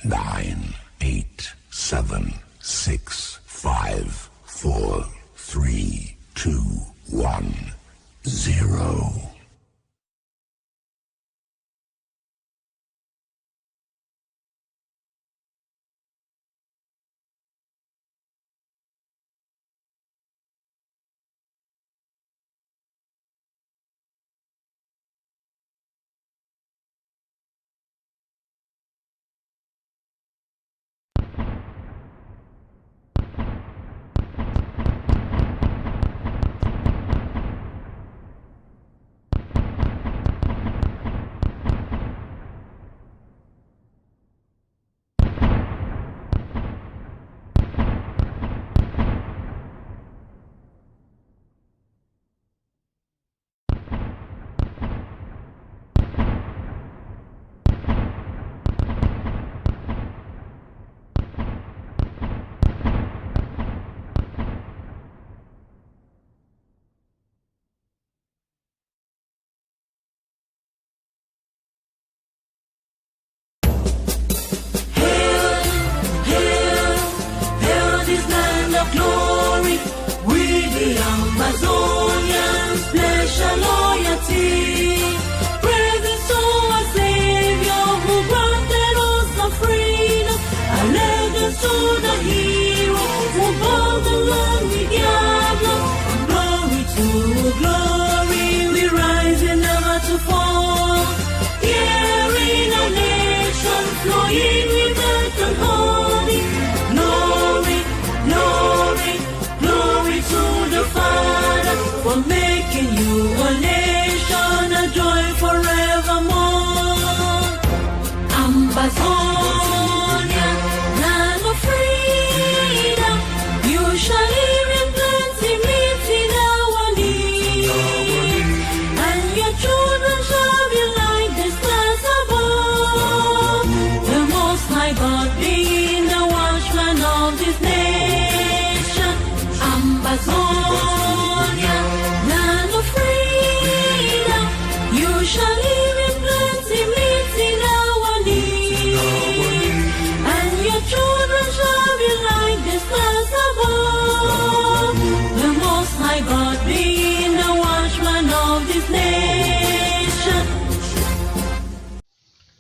9, 8, 7, 6, 5, 4, 3, 2, 1, 0.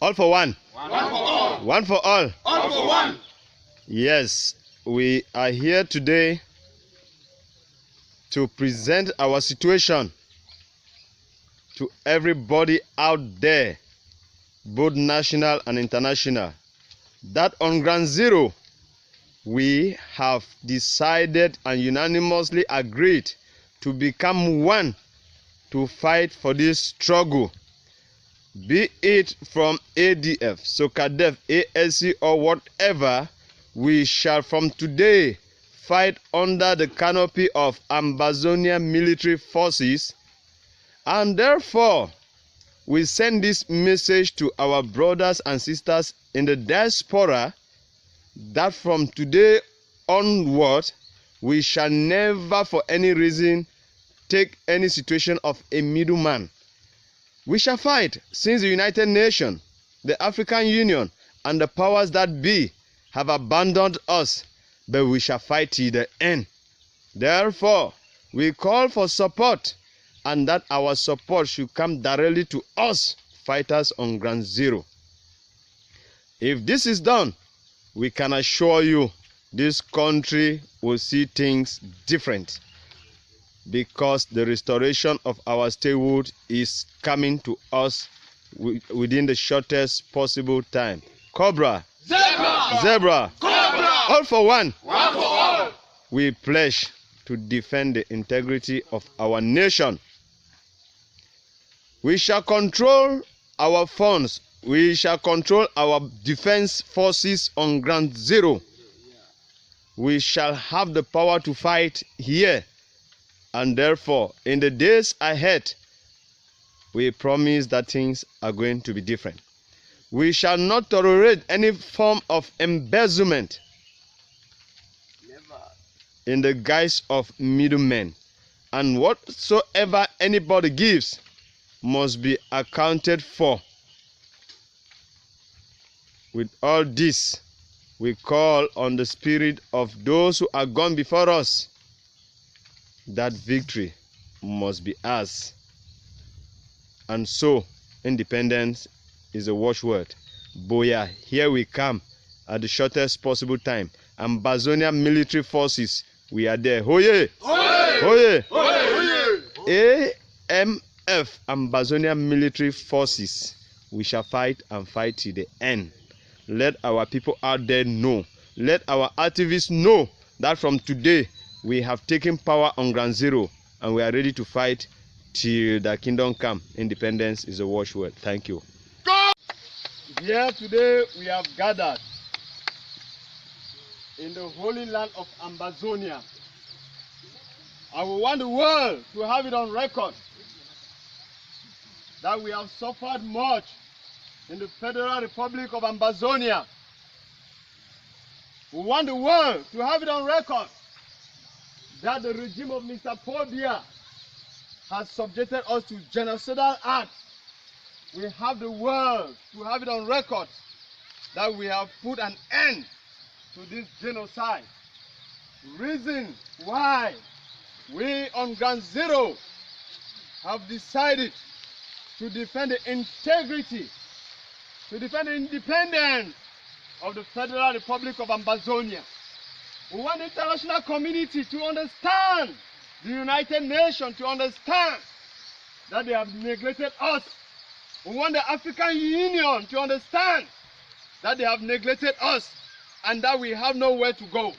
All for one. One for all. One for all. All for one. Yes, we are here today to present our situation to everybody out there, both national and international, that on Ground Zero, we have decided and unanimously agreed to become one to fight for this struggle. Be it from ADF, SOCADEF, ASC, or whatever, we shall from today fight under the canopy of Ambazonian military forces, and therefore we send this message to our brothers and sisters in the diaspora that from today onward we shall never for any reason take any situation of a middleman. We shall fight, since the United Nations, the African Union, and the powers that be have abandoned us, but we shall fight till the end. Therefore, we call for support, and that our support should come directly to us, fighters on Ground Zero. If this is done, we can assure you this country will see things different, because the restoration of our statehood is coming to us within the shortest possible time. Cobra, Zebra, Zebra, Cobra, all for one. one for all. We pledge to defend the integrity of our nation. We shall control our funds. We shall control our defense forces on Ground Zero. We shall have the power to fight here. And therefore, in the days ahead, we promise that things are going to be different. We shall not tolerate any form of embezzlement in the guise of middlemen. And whatsoever anybody gives must be accounted for. With all this, we call on the spirit of those who are gone before us. That victory must be ours. And so, independence is a watchword. Boya, here we come at the shortest possible time. Ambazonian military forces, we are there. Hoye! Hoye! Hoye! AMF, Ambazonian military forces, we shall fight and fight till the end. Let our people out there know. Let our activists know that from today we have taken power on Ground Zero and we are ready to fight till the kingdom come. Independence is a watchword. Thank you. Go! Here today we have gathered in the holy land of Ambazonia. I will want the world to have it on record that we have suffered much in the Federal Republic of Ambazonia. We want the world to have it on record that the regime of Mr. Paul Biya has subjected us to genocidal acts. We have the world to have it on record that we have put an end to this genocide. Reason why we on Ground Zero have decided to defend the integrity, to defend the independence of the Federal Republic of Ambazonia. We want the international community to understand, the United Nations to understand that they have neglected us. We want the African Union to understand that they have neglected us and that we have nowhere to go.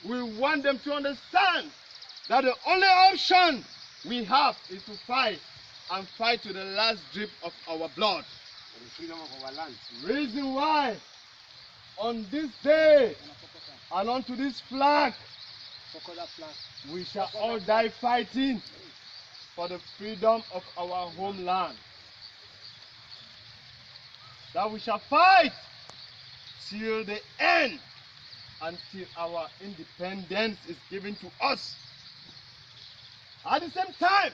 We want them to understand that the only option we have is to fight and fight to the last drip of our blood. For the freedom of our land. Reason why on this day and onto this flag, we shall all die fighting for the freedom of our homeland. That we shall fight till the end, until our independence is given to us. At the same time,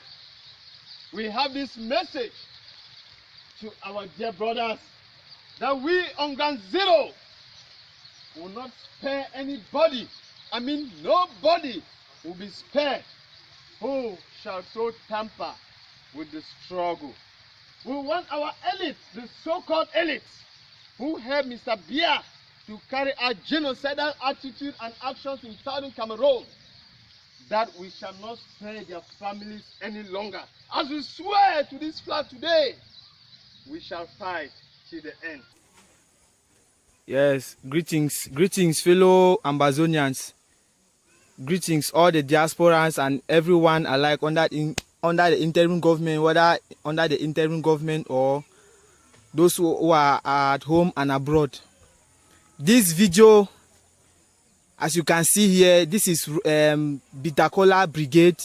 we have this message to our dear brothers that we on Ground Zero will not spare anybody. I mean, nobody will be spared who shall so tamper with the struggle. We want our elites, the so-called elites, who helped Mr. Biya to carry out genocidal attitude and actions in southern Cameroon, that we shall not spare their families any longer. As we swear to this flag today, we shall fight till the end. Yes, greetings fellow Ambazonians. Greetings all the diasporans and everyone alike under the interim government, whether under the interim government or those who are at home and abroad. This video, as you can see here, this is Bitakola Brigade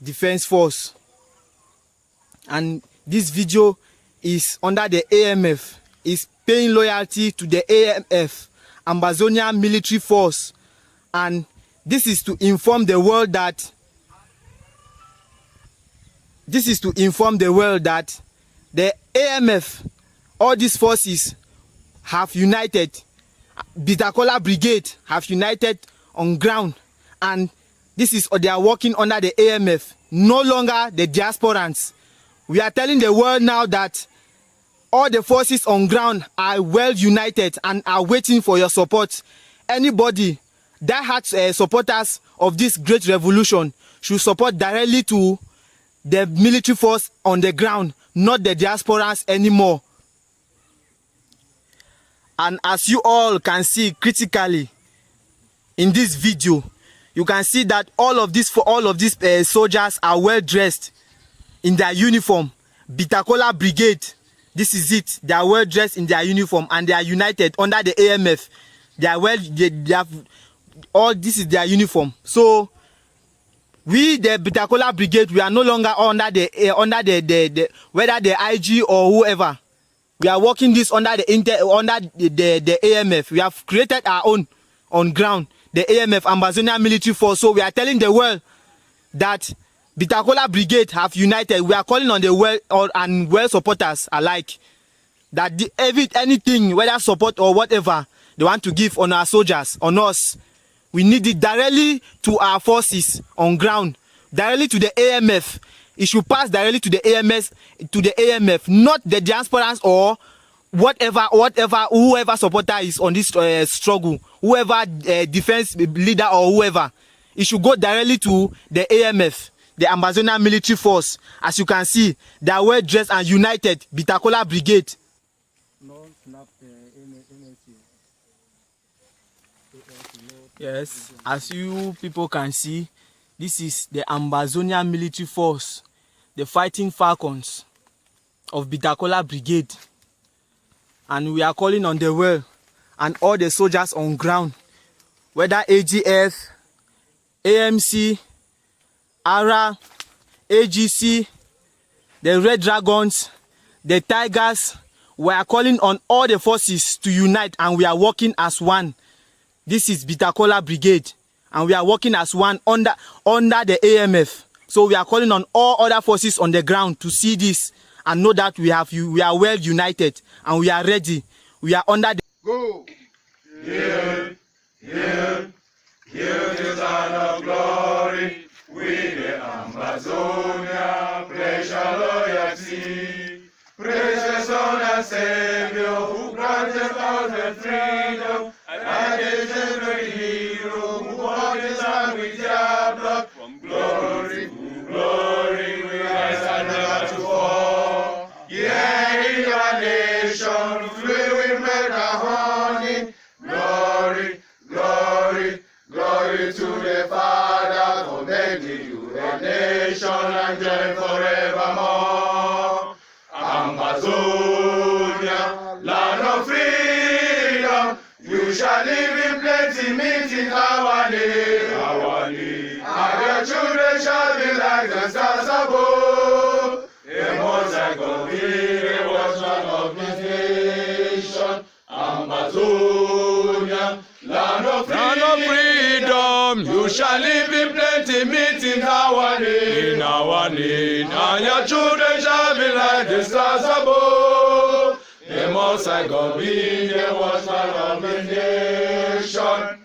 Defense Force, and this video is under the AMF, is paying loyalty to the AMF, Ambazonian Military Force, and this is to inform the world that the AMF, all these forces have united. Bitakola Brigade have united on ground, and this is, they are working under the AMF, no longer the diasporans. We are telling the world now that all the forces on ground are well united and are waiting for your support. Anybody that has supporters of this great revolution should support directly to the military force on the ground, not the diasporans anymore. And as you all can see critically in this video, you can see that all of these soldiers are well dressed in their uniform. Bitakola Brigade, this is it. They are well dressed in their uniform and they are united under the AMF. They are well. They have all. This is their uniform. So we, the Bitakola Brigade, we are no longer under the whether the IG or whoever. We are working this under the AMF. We have created our own on ground, the AMF, Ambazonian Military Force. So we are telling the world that Bitakola Brigade have united. We are calling on the well supporters alike that anything, whether support or whatever they want to give on our soldiers, on us, we need it directly to our forces on ground, directly to the AMF. It should pass directly to the AMF, not the diasporans or whoever supporter is on this struggle, whoever defense leader or whoever. It should go directly to the AMF, the Amazonian Military Force. As you can see, they are well dressed and united. Bitakola Brigade. Yes, as you people can see, this is the Amazonian Military Force, the Fighting Falcons of Bitakola Brigade. And we are calling on the world and all the soldiers on ground, whether AGF, AMC, ARA, AGC, the Red Dragons, the Tigers. We are calling on all the forces to unite, and we are working as one. This is Bitakola Brigade, and we are working as one under the AMF. So we are calling on all other forces on the ground to see this and know that we are well united and we are ready. We are under the Go. Here is our glory. We the Amazonia, precious loyalty. Precious Son and Savior, who granted us the freedom, and the general hero, who bought his land with their blood. From glory to glory, we rise and never to fall. Yeah, in our nation, filled with milk and honey. Glory, glory, glory to the Father, for making you a nation and joy forevermore. Amazonia, land of freedom, you shall live in plenty, meeting our need, and your children shall be like the stars above. The most I go be the watchman of this nation. Amazonia, land of freedom, you shall live in plenty, meeting our need, and your children shall be like the stars above. The most I go be the watchman of the nation.